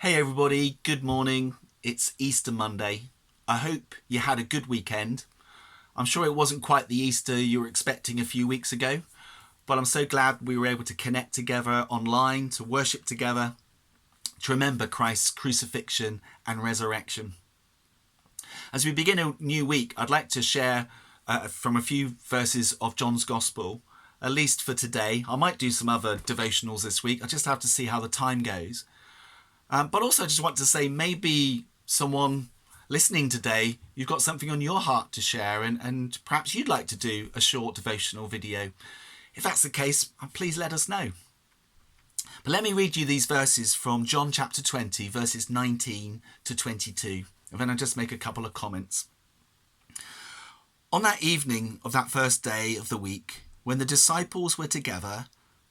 Hey everybody, good morning. It's Easter Monday. I hope you had a good weekend. I'm sure it wasn't quite the Easter you were expecting a few weeks ago, but I'm so glad we were able to connect together online, to worship together, to remember Christ's crucifixion and resurrection. As we begin a new week, I'd like to share from a few verses of John's Gospel, at least for today. I might do some other devotionals this week. I just have to see how the time goes. But also I just want to say maybe someone listening today, you've got something on your heart to share and perhaps you'd like to do a short devotional video. If that's the case, please let us know. But let me read you these verses from John chapter 20, verses 19 to 22. And then I'll just make a couple of comments. On that evening of that first day of the week, when the disciples were together,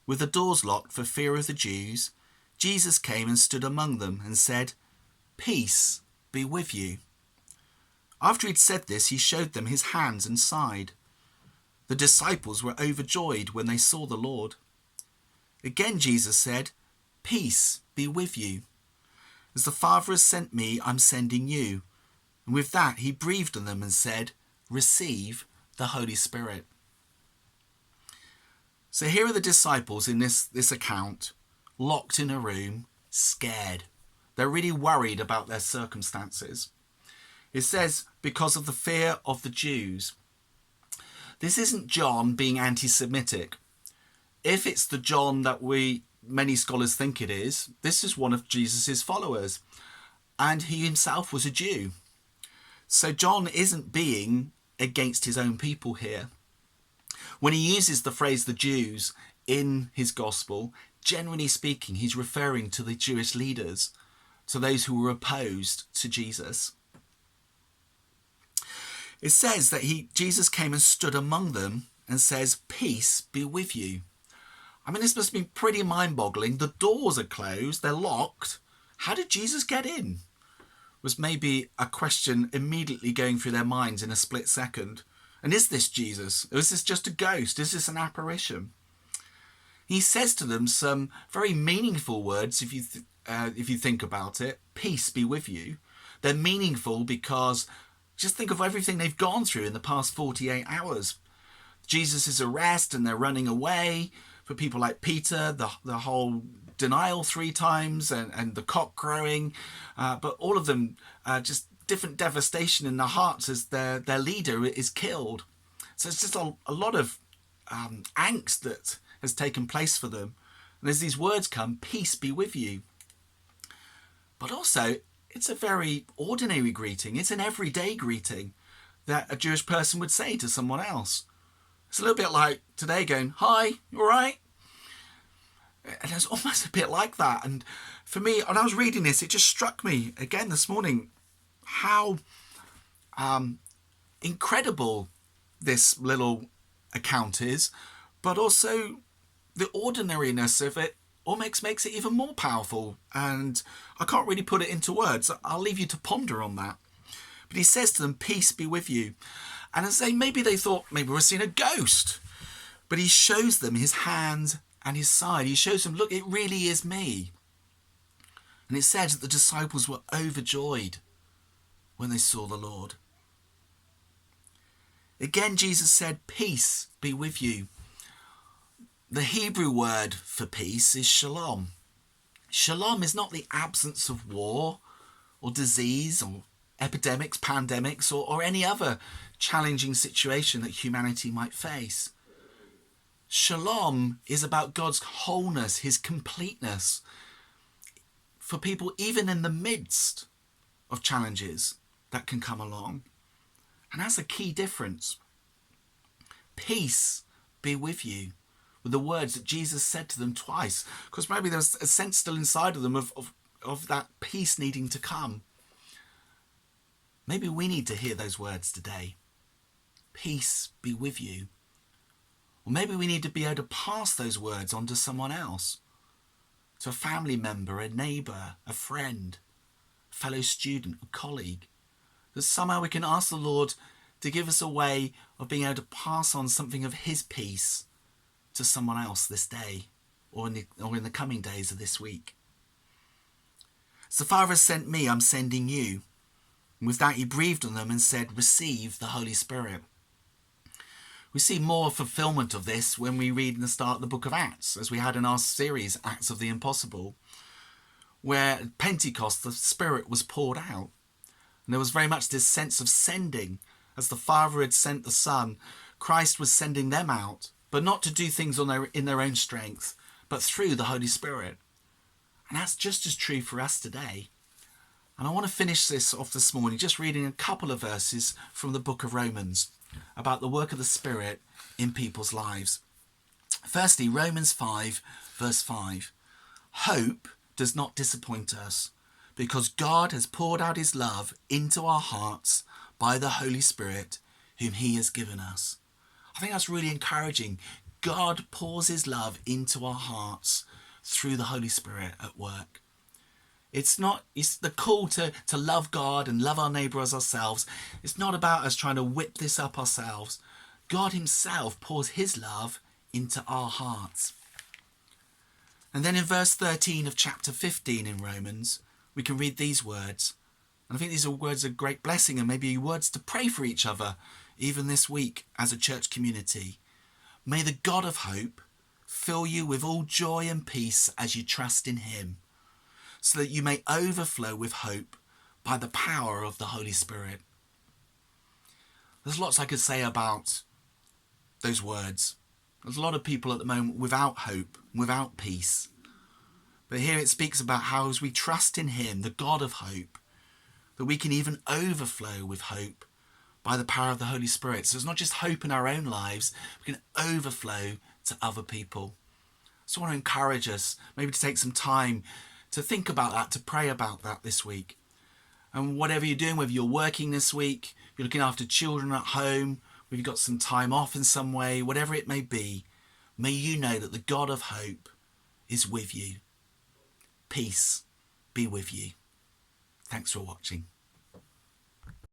with the doors locked for fear of the Jews, Jesus came and stood among them and said, "Peace be with you." After he'd said this, he showed them his hands and side. The disciples were overjoyed when they saw the Lord. Again Jesus said, "Peace be with you. As the Father has sent me, I'm sending you." And with that he breathed on them and said, "Receive the Holy Spirit." So here are the disciples in this account, locked in a room, scared. They're really worried about their circumstances. It says, because of the fear of the Jews. This isn't John being anti-Semitic. If it's the John that many scholars think it is, this is one of Jesus's followers. And he himself was a Jew. So John isn't being against his own people here. When he uses the phrase the Jews in his gospel, generally speaking, he's referring to the Jewish leaders, to those who were opposed to Jesus. It says that Jesus came and stood among them and says, "Peace be with you." I mean, this must be pretty mind-boggling. The doors are closed, they're locked. How did Jesus get in? Was maybe a question immediately going through their minds in a split second. And is this Jesus? Or is this just a ghost? Is this an apparition? He says to them some very meaningful words, if you think about it. Peace be with you. They're meaningful because just think of everything they've gone through in the past 48 hours. Jesus' arrest and they're running away. For people like Peter, the whole denial 3 times and the cock crowing. But all of them just different devastation in their hearts as their leader is killed. So it's just a lot of angst that has taken place for them. And as these words come, "Peace be with you." But also, it's a very ordinary greeting. It's an everyday greeting that a Jewish person would say to someone else. It's a little bit like today going, "Hi, you all right?" And it's almost a bit like that. And for me, when I was reading this, it just struck me again this morning how incredible this little account is, but also the ordinariness of it almost makes it even more powerful. And I can't really put it into words. I'll leave you to ponder on that. But he says to them, "Peace be with you." And as maybe they thought, maybe we're seeing a ghost. But he shows them his hand and his side. He shows them, look, it really is me. And it says that the disciples were overjoyed when they saw the Lord. Again, Jesus said, "Peace be with you." The Hebrew word for peace is shalom. Shalom is not the absence of war or disease or epidemics, pandemics, or any other challenging situation that humanity might face. Shalom is about God's wholeness, his completeness for people even in the midst of challenges that can come along. And that's a key difference. Peace be with you, with the words that Jesus said to them twice, because maybe there's a sense still inside of them of that peace needing to come. Maybe we need to hear those words today. Peace be with you. Or maybe we need to be able to pass those words on to someone else, to a family member, a neighbour, a friend, a fellow student, a colleague. That somehow we can ask the Lord to give us a way of being able to pass on something of his peace to someone else this day or in the coming days of this week. As the Father has sent me, I'm sending you. And with that he breathed on them and said, receive the Holy Spirit. We see more fulfillment of this when we read in the start of the book of Acts, as we had in our series, Acts of the Impossible, where at Pentecost the Spirit was poured out. And there was very much this sense of sending. As the Father had sent the Son, Christ was sending them out, but not to do things in their own strength, but through the Holy Spirit. And that's just as true for us today. And I want to finish this off this morning just reading a couple of verses from the book of Romans about the work of the Spirit in people's lives. Firstly, Romans 5, verse 5. Hope does not disappoint us, because God has poured out his love into our hearts by the Holy Spirit, whom he has given us. I think that's really encouraging. God pours his love into our hearts through the Holy Spirit at work. It's the call to love God and love our neighbour as ourselves. It's not about us trying to whip this up ourselves. God himself pours his love into our hearts. And then in verse 13 of chapter 15 in Romans, we can read these words. And I think these are words of great blessing and maybe words to pray for each other, even this week as a church community. May the God of hope fill you with all joy and peace as you trust in him, so that you may overflow with hope by the power of the Holy Spirit. There's lots I could say about those words. There's a lot of people at the moment without hope, without peace. But here it speaks about how as we trust in him, the God of hope, that we can even overflow with hope by the power of the Holy Spirit. So it's not just hope in our own lives, we can overflow to other people. So I want to encourage us maybe to take some time to think about that, to pray about that this week. And whatever you're doing, whether you're working this week, you're looking after children at home, whether you've got some time off in some way, whatever it may be, may you know that the God of hope is with you. Peace be with you. Thanks for watching.